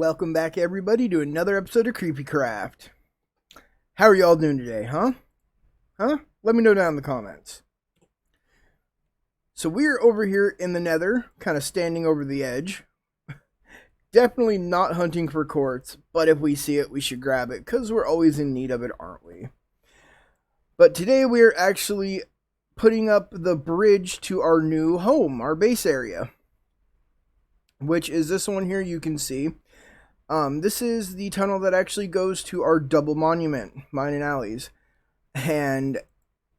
Welcome back, everybody, to another episode of CreepyCraft. How are y'all doing today, huh? Let me know down in the comments. So we're over here in the nether, kind of standing over the edge. Definitely not hunting for quartz, but if we see it, we should grab it, because we're always in need of it, aren't we? But today we're actually putting up the bridge to our new home, our base area, which is this one here you can see. This is the tunnel that actually goes to our double monument, mine and Allie's. And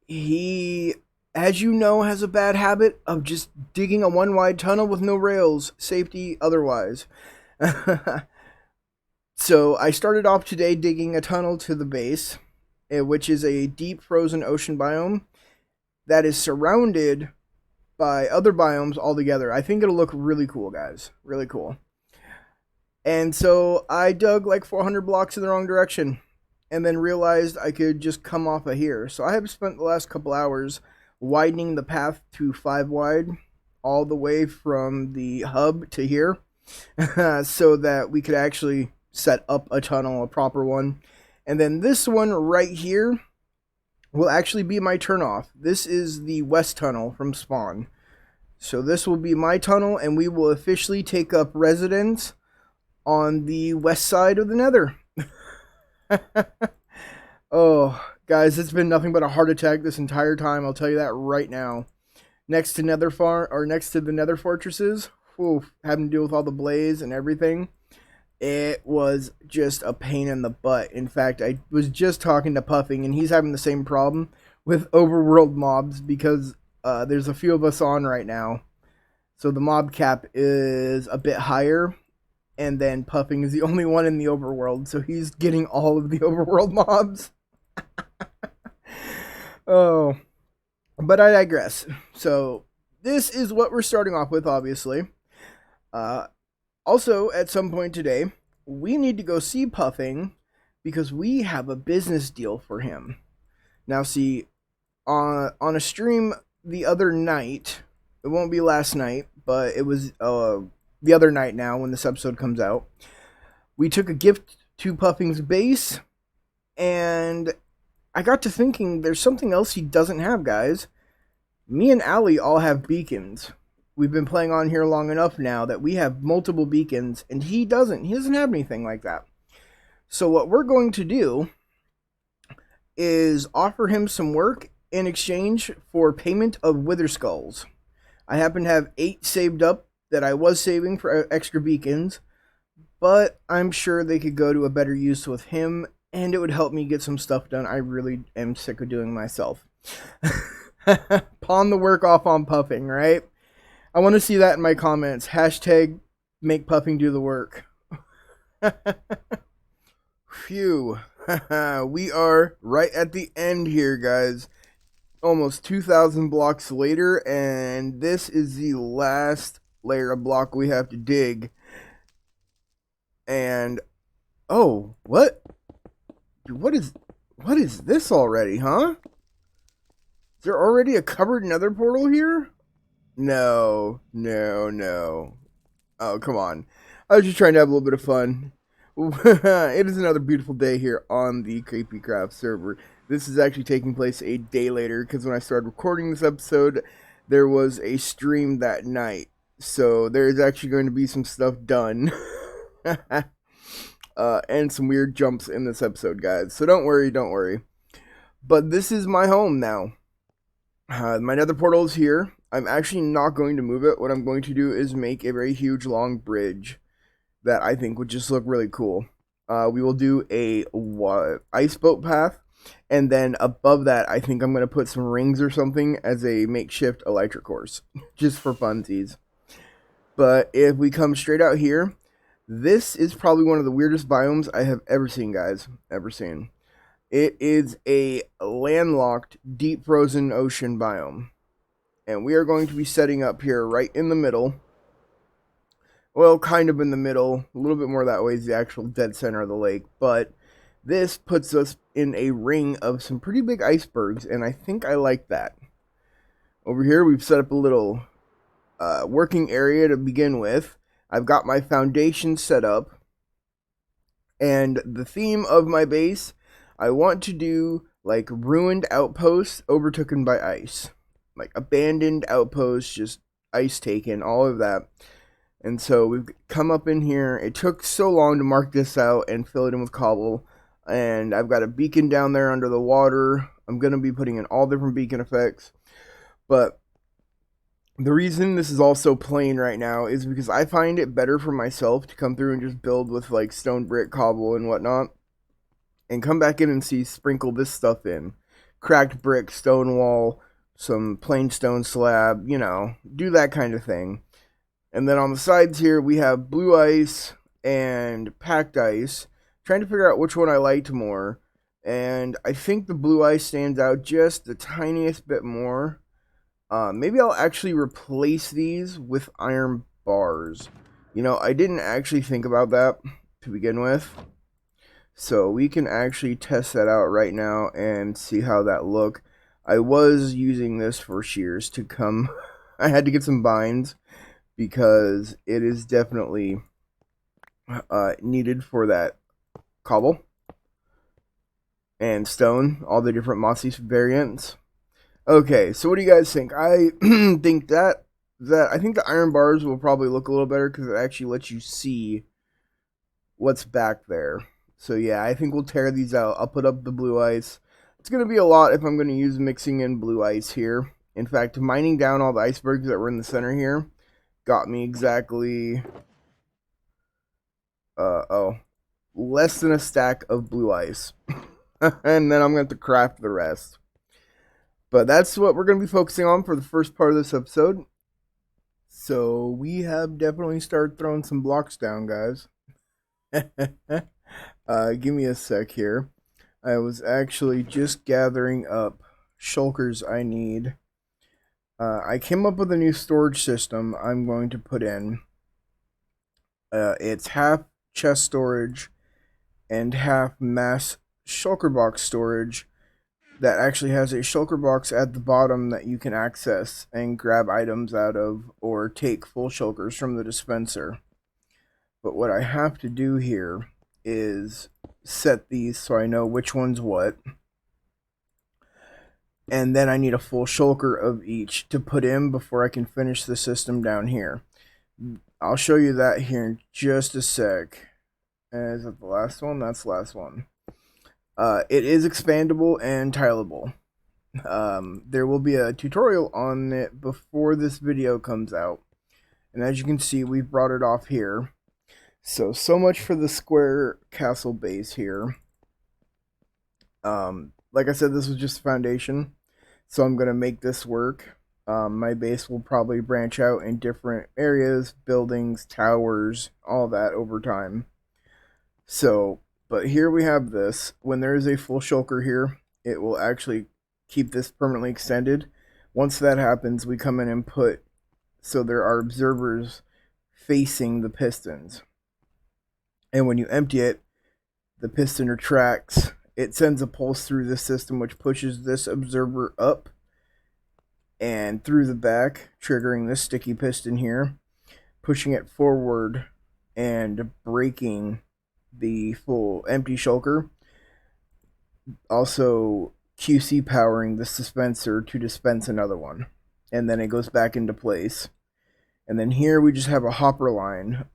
he, as you know, has a bad habit of just digging a one-wide tunnel with no rails, safety otherwise. So I started off today digging a tunnel to the base, which is a deep frozen ocean biome that is surrounded by other biomes all together. I think it'll look really cool, guys. Really cool. And so I dug like 400 blocks in the wrong direction and then realized I could just come off of here. So I have spent the last couple hours widening the path to 5 wide all the way from the hub to here so that we could actually set up a tunnel, a proper one. And then this one right here will actually be my turnoff. This is the west tunnel from spawn. So this will be my tunnel, and we will officially take up residence on the west side of the nether. Oh, guys, it's been nothing but a heart attack this entire time. I'll tell you that right now. Next to the nether fortresses, having to deal with all the blaze and everything, it was just a pain in the butt. In fact, I was just talking to Puffing, and he's having the same problem with overworld mobs because there's a few of us on right now. So the mob cap is a bit higher. And then Puffing is the only one in the overworld, so he's getting all of the overworld mobs. Oh, but I digress. So this is what we're starting off with, obviously. Also, at some point today, we need to go see Puffing because we have a business deal for him. Now, see, on a stream the other night, it won't be last night, but it was the other night now when this episode comes out, we took a gift to Puffing's base, and I got to thinking there's something else he doesn't have, guys. Me and Allie all have beacons. We've been playing on here long enough now that we have multiple beacons, and he doesn't. He doesn't have anything like that. So what we're going to do is offer him some work in exchange for payment of wither skulls. I happen to have 8 saved up that I was saving for extra beacons, but I'm sure they could go to a better use with him, and it would help me get some stuff done I really am sick of doing myself. Pawn the work off on Puffing, right? I want to see that in my comments. Hashtag make Puffing do the work. Phew. We are right at the end here, guys. Almost 2,000 blocks later, and this is the last layer of block we have to dig. And oh, what? Dude, what is this already, huh? Is there already a covered nether portal here? No. Oh, come on. I was just trying to have a little bit of fun. It is another beautiful day here on the CreepyCraft server. This is actually taking place a day later, because when I started recording this episode, there was a stream that night. So there's actually going to be some stuff done. And some weird jumps in this episode, guys. So don't worry. But this is my home now. My nether portal is here. I'm actually not going to move it. What I'm going to do is make a very huge long bridge that I think would just look really cool. We will do a ice boat path. And then above that, I think I'm going to put some rings or something as a makeshift electric horse. Just for funsies. But if we come straight out here, this is probably one of the weirdest biomes I have ever seen, guys. Ever seen. It is a landlocked, deep frozen ocean biome. And we are going to be setting up here right in the middle. Well, kind of in the middle. A little bit more that way is the actual dead center of the lake. But this puts us in a ring of some pretty big icebergs, and I think I like that. Over here, we've set up a little working area to begin with. I've got my foundation set up. And the theme of my base, I want to do like ruined outposts overtaken by ice. Like abandoned outposts, just ice taken, all of that. And so we've come up in here. It took so long to mark this out and fill it in with cobble. And I've got a beacon down there under the water. I'm going to be putting in all different beacon effects. But the reason this is all so plain right now is because I find it better for myself to come through and just build with like stone brick, cobble, and whatnot. And come back in and see sprinkle this stuff in. Cracked brick, stone wall, some plain stone slab, you know, do that kind of thing. And then on the sides here, we have blue ice and packed ice. Trying to figure out which one I liked more. And I think the blue ice stands out just the tiniest bit more. Maybe I'll actually replace these with iron bars. You know, I didn't actually think about that to begin with. So we can actually test that out right now and see how that look. I was using this for shears to come. I had to get some binds because it is definitely needed for that cobble and stone, all the different mossy variants. Okay, so what do you guys think? I think that I think the iron bars will probably look a little better because it actually lets you see what's back there. So yeah, I think we'll tear these out. I'll put up the blue ice. It's going to be a lot if I'm going to use mixing in blue ice here. In fact, mining down all the icebergs that were in the center here got me exactly less than a stack of blue ice. And then I'm going to have to craft the rest. But that's what we're going to be focusing on for the first part of this episode. So we have definitely started throwing some blocks down, guys. Give me a sec here. I was actually just gathering up shulkers I need. I came up with a new storage system I'm going to put in. It's half chest storage and half mass shulker box storage that actually has a shulker box at the bottom that you can access and grab items out of or take full shulkers from the dispenser. But what I have to do here is set these so I know which one's what. And then I need a full shulker of each to put in before I can finish the system down here. I'll show you that here in just a sec. Is that the last one? That's the last one. It is expandable and tileable. There will be a tutorial on it before this video comes out. And as you can see, we've brought it off here. So much for the square castle base here. Like I said, this was just a foundation. So I'm going to make this work. My base will probably branch out in different areas, buildings, towers, all that over time. So, but here we have this. When there is a full shulker here, it will actually keep this permanently extended. Once that happens, we come in and put, so there are observers facing the pistons. And when you empty it, the piston retracts. It sends a pulse through this system, which pushes this observer up and through the back, triggering this sticky piston here, pushing it forward and breaking the full empty shulker. Also QC powering the dispenser to dispense another one. And then it goes back into place. And then here we just have a hopper line.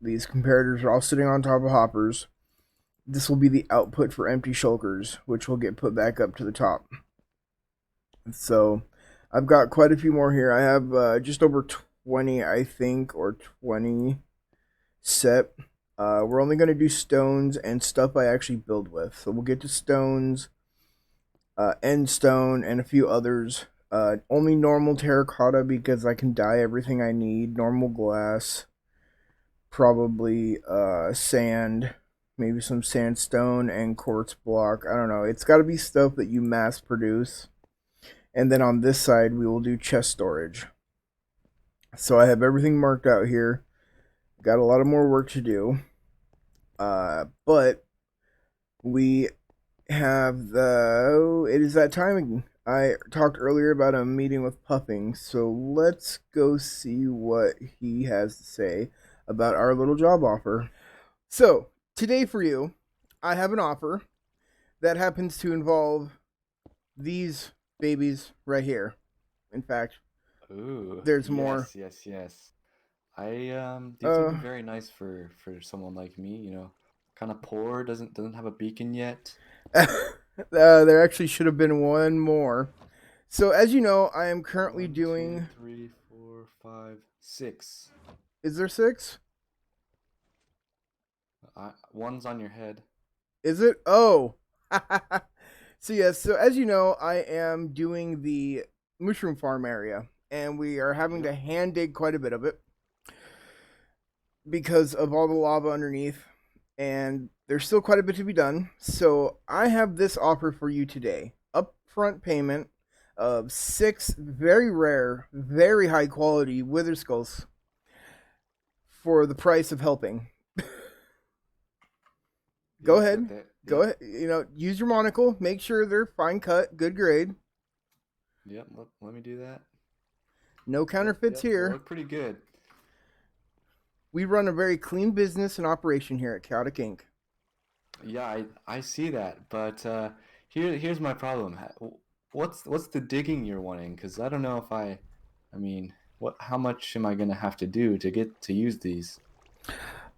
These comparators are all sitting on top of hoppers. This will be the output for empty shulkers, which will get put back up to the top. So I've got quite a few more here. I have just over 20, I think, or 20 set. We're only going to do stones and stuff I actually build with. So we'll get to stones, end stone, and a few others. Only normal terracotta because I can dye everything I need. Normal glass. Probably sand. Maybe some sandstone and quartz block. I don't know. It's got to be stuff that you mass produce. And then on this side, we will do chest storage. So I have everything marked out here. Got a lot of more work to do. But we have it is that time again. I talked earlier about a meeting with Puffing. So let's go see what he has to say about our little job offer. So, today for you, I have an offer that happens to involve these babies right here. In fact, Ooh, there's more. yes, yes, yes. These would Uh, be very nice for someone like me, kind of poor, doesn't have a beacon yet. there actually should have been one more. So, as you know, I am currently One, two, doing. three, four, five, six. Is there six? One's on your head. Is it? Oh. So, yes, so as you know, I am doing the mushroom farm area, and we are having Yep. to hand dig quite a bit of it because of all the lava underneath, and there's still quite a bit to be done. So, I have this offer for you today, upfront payment of six very rare, very high quality wither skulls for the price of helping. Go Yep, ahead. Go yep, ahead. Use your monocle. Make sure they're fine cut, good grade. yep. Let me do that. No Yep, counterfeits yep. They here. look pretty good. We run a very clean business and operation here at Chaotic Inc. Yeah, I see that, but here's my problem. What's the digging you're wanting? Because I don't know if I mean, how much am I gonna have to do to get to use these?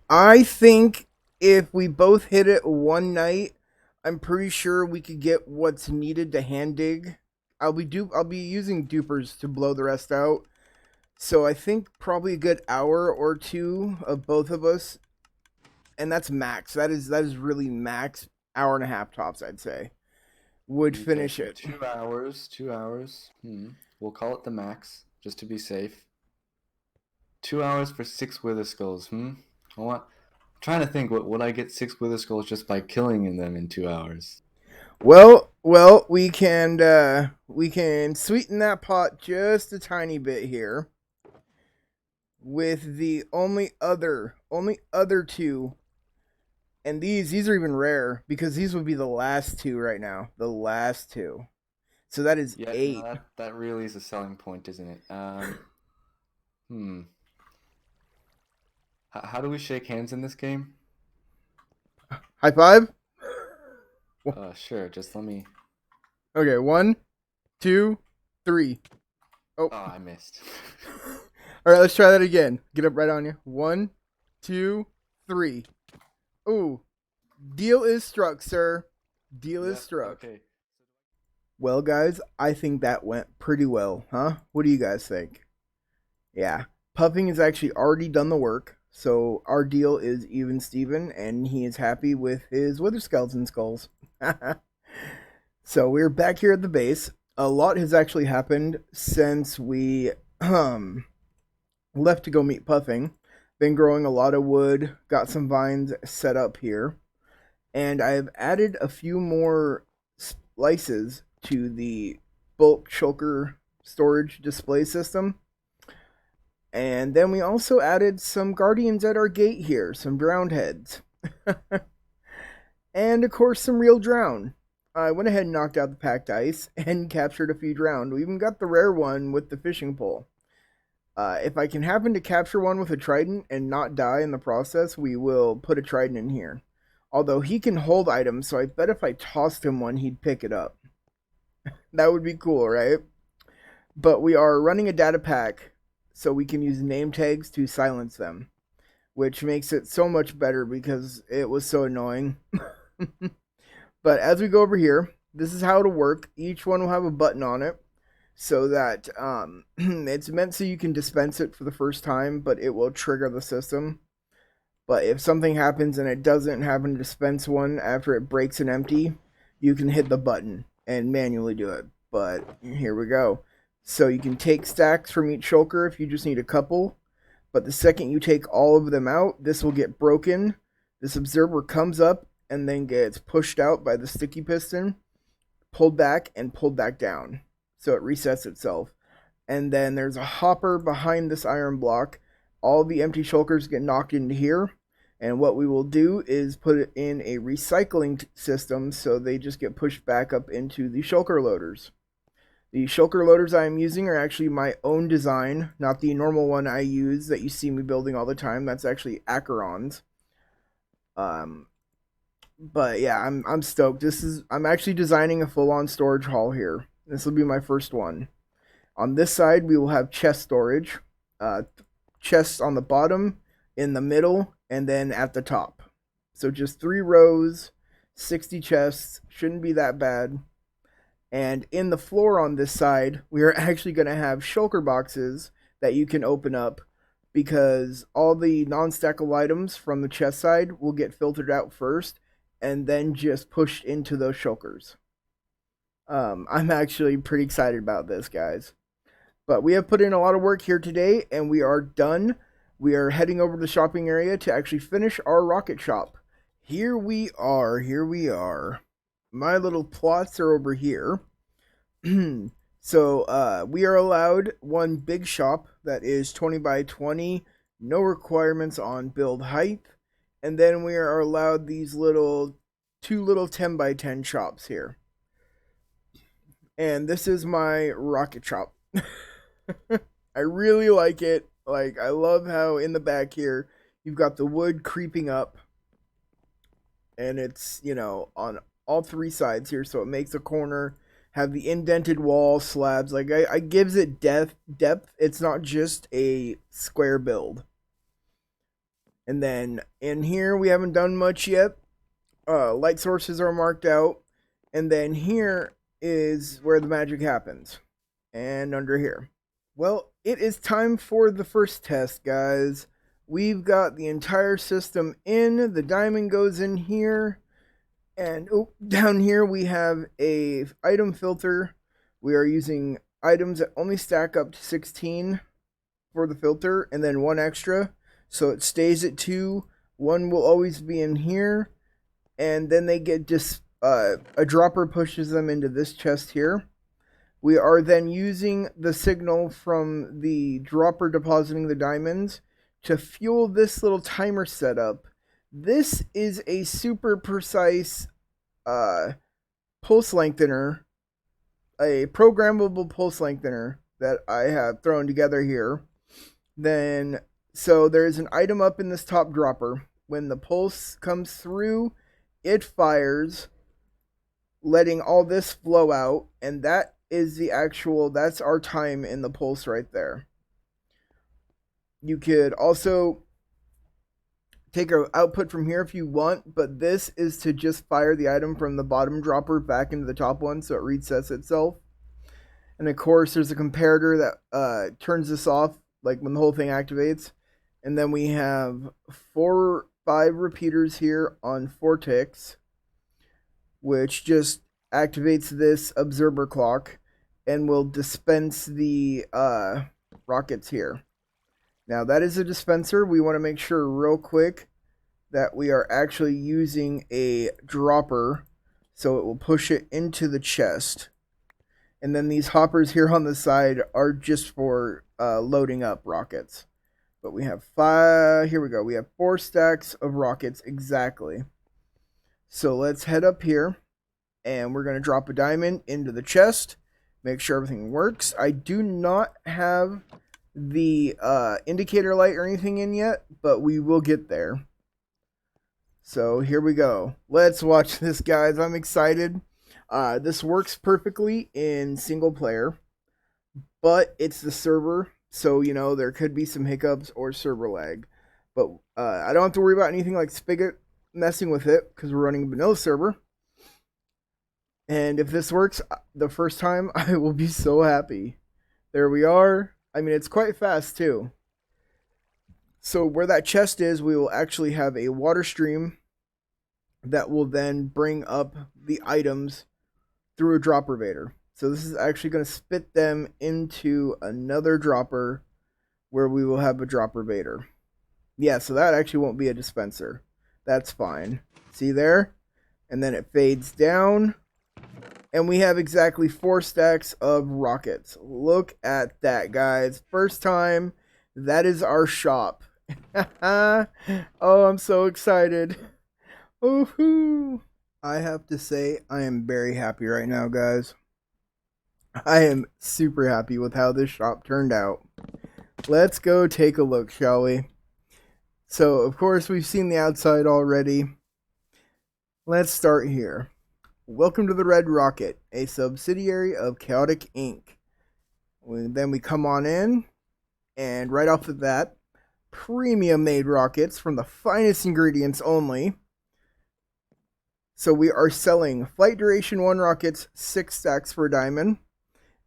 I think if we both hit it one night, I'm pretty sure we could get what's needed to hand dig. I'll be using dupers to blow the rest out. So I think probably a good hour or two of both of us, and that's max. That is really max. Hour and a half tops, I'd say, would Okay, finish so it. 2 hours, 2 hours. We'll call it the max, just to be safe. 2 hours for six wither skulls. I'm trying to think. Would I get six wither skulls just by killing them in 2 hours? Well, we can sweeten that pot just a tiny bit here with the only other two, and these are even rare because these would be the last two right now, the last two. So that is Yeah, no, eight. that really is a selling point, isn't it? Hmm. How do we shake hands in this game? High five. Sure. Just let me. Okay, one, two, three. Oh, Oh, I missed. all right. Let's try that again. Get up right on you. One, two, three. Ooh, deal is struck, sir. Deal is Yep. struck. Okay. Well, guys, I think that went pretty well, huh? What do you guys think? Yeah. Puffing has actually already done the work, so our deal is even Steven, and he is happy with his wither skeleton skulls. So we're back here at the base. A lot has actually happened since we left to go meet Puffing. Been growing a lot of wood, got some vines set up here, and I've added a few more slices to the bulk shulker storage display system. And then we also added some guardians at our gate here, some drowned heads. And of course, some real drown. I went ahead and knocked out the packed ice and captured a few drowned. We even got the rare one with the fishing pole. If I can happen to capture one with a trident and not die in the process, we will put a trident in here. Although he can hold items, so I bet if I tossed him one, he'd pick it up. That would be cool, right? But we are running a data pack, so we can use name tags to silence them, which makes it so much better because it was so annoying. But as we go over here, this is how it'll work. Each one will have a button on it so that it's meant so you can dispense it for the first time, but it will trigger the system. But if something happens and it doesn't happen to dispense one after it breaks and empty, you can hit the button and manually do it. But here we go. So you can take stacks from each shulker if you just need a couple. But the second you take all of them out, this will get broken. This observer comes up and then gets pushed out by the sticky piston, pulled back and pulled back down. So it resets itself. And then there's a hopper behind this iron block. All the empty shulkers get knocked into here. And what we will do is put it in a recycling system so they just get pushed back up into the shulker loaders. The shulker loaders I am using are actually my own design, not the normal one I use that you see me building all the time. That's actually Acheron's. But yeah, I'm stoked. I'm actually designing a full-on storage hall here. This will be my first one. On this side, we will have chest storage, uh, chests on the bottom, in the middle, and then at the top. So just 3 rows, 60 chests. Shouldn't be that bad. And in the floor on this side, we are actually going to have shulker boxes that you can open up because all the non-stackable items from the chest side will get filtered out first and then just pushed into those shulkers. I'm actually pretty excited about this, guys. But we have put in a lot of work here today, and we are done. We are heading over to the shopping area to actually finish our rocket shop. Here we are. Here we are. My little plots are over here. So we are allowed one big shop that is 20 by 20, no requirements on build height. And then we are allowed these two little 10 by 10 shops here. And this is my rocket shop. I really like it. Like, I love how in the back here you've got the wood creeping up, and it's, on all 3 sides here, so it makes a corner have the indented wall slabs. Like, I gives it depth. It's not just a square build. And then in here we haven't done much yet. Light sources are marked out, and then here is where the magic happens, and under here. Well, it is time for the first test, guys. We've got the entire system in. The diamond goes in here. And down here we have a item filter. We are using items that only stack up to 16 for the filter, and then 1 extra. So it stays at 2. 1 will always be in here. And then they get just a dropper pushes them into this chest here. We are then using the signal from the dropper depositing the diamonds to fuel this little timer setup. This is a super precise pulse lengthener, a programmable pulse lengthener that I have thrown together here. So there's an item up in this top dropper. When the pulse comes through, it fires, letting all this flow out, and that is that's our time in the pulse right there. You could also take an output from here if you want, but this is to just fire the item from the bottom dropper back into the top one, so it resets itself. And of course, there's a comparator that turns this off, like when the whole thing activates. And then we have 5 repeaters here on 4 ticks, which just activates this observer clock and will dispense the rockets here. Now that is a dispenser. We want to make sure real quick that we are actually using a dropper, so it will push it into the chest. And then these hoppers here on the side are just for loading up rockets. But we have 5, here we go. We have 4 stacks of rockets exactly. So let's head up here, and we're going to drop a diamond into the chest. Make sure everything works. I do not have the indicator light or anything in yet, but we will get there. So here we go. Let's watch this, guys. I'm excited. This works perfectly in single player, but it's the server, so there could be some hiccups or server lag. But I don't have to worry about anything like Spigot messing with it because we're running a vanilla server. And if this works the first time, I will be so happy. There we are. I mean, it's quite fast too. So where that chest is, we will actually have a water stream that will then bring up the items through a dropper vader. So this is actually going to spit them into another dropper where we will have a dropper vader. Yeah, so that actually won't be a dispenser. That's fine. See there? And then it fades down. And we have exactly 4 stacks of rockets. Look at that, guys. First time. That is our shop. Oh, I'm so excited. Woohoo! I have to say, I am very happy right now, guys. I am super happy with how this shop turned out. Let's go take a look, shall we? So, of course, we've seen the outside already. Let's start here. Welcome to the Red Rocket, a subsidiary of Chaotic Inc. Then we come on in, and right off the bat, premium made rockets from the finest ingredients only. So we are selling flight duration 1 rockets, 6 stacks for a diamond.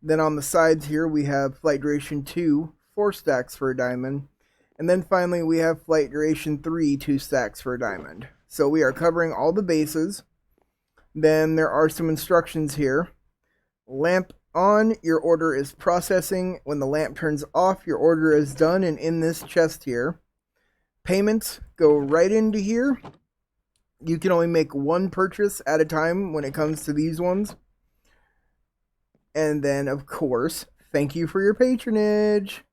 Then on the sides here, we have flight duration 2, 4 stacks for a diamond. And then finally, we have flight duration 3, 2 stacks for a diamond. So we are covering all the bases. Then there are some instructions here. Lamp on, your order is processing. When the lamp turns off, your order is done and in this chest here. Payments go right into here. You can only make 1 purchase at a time when it comes to these ones. And then, of course, thank you for your patronage.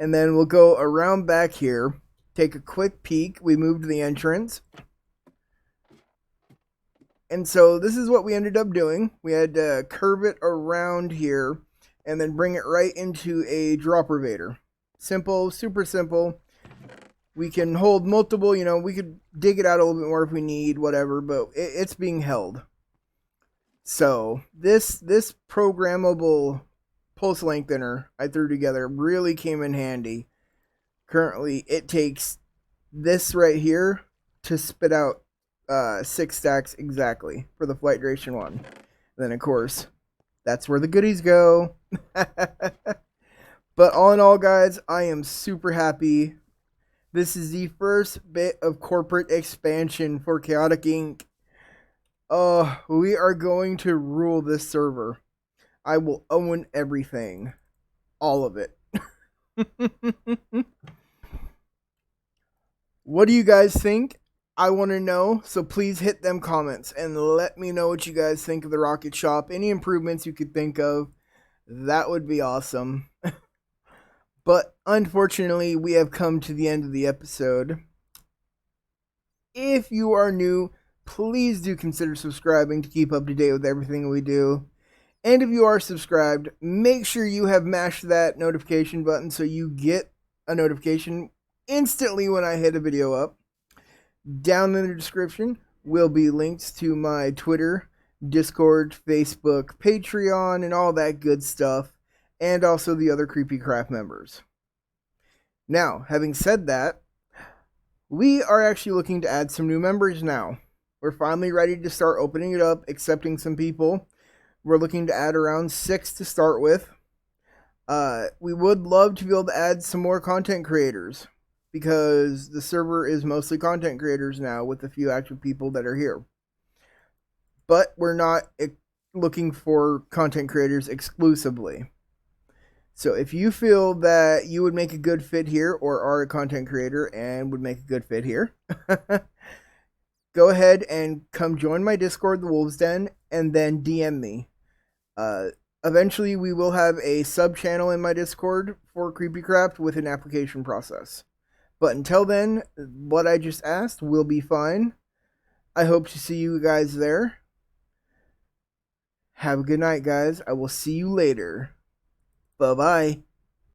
And then we'll go around back here, take a quick peek. We moved the entrance. And so this is what we ended up doing. We had to curve it around here and then bring it right into a dropper vader. Simple, super simple. We can hold multiple, we could dig it out a little bit more if we need, whatever, but it's being held. So this programmable pulse lengthener I threw together really came in handy. Currently, it takes this right here to spit out 6 stacks exactly for the flight duration 1. And then, of course, that's where the goodies go. But all in all, guys, I am super happy. This is the first bit of corporate expansion for Chaotic Inc. Oh, we are going to rule this server. I will own everything. All of it. What do you guys think? I want to know, so please hit them comments and let me know what you guys think of the rocket shop. Any improvements you could think of, that would be awesome. But unfortunately, we have come to the end of the episode. If you are new, please do consider subscribing to keep up to date with everything we do. And if you are subscribed, make sure you have mashed that notification button so you get a notification instantly when I hit a video up. Down in the description will be links to my Twitter, Discord, Facebook, Patreon, and all that good stuff, and also the other CreepyCraft members. Now, having said that, we are actually looking to add some new members now. We're finally ready to start opening it up, accepting some people. We're looking to add around 6 to start with. We would love to be able to add some more content creators, because the server is mostly content creators now with a few active people that are here. But we're not looking for content creators exclusively. So if you feel that you would make a good fit here or are a content creator and would make a good fit here, go ahead and come join my Discord, The Wolves Den, and then DM me. Eventually, we will have a sub-channel in my Discord for CreepyCraft with an application process. But until then, what I just asked will be fine. I hope to see you guys there. Have a good night, guys. I will see you later. Bye-bye.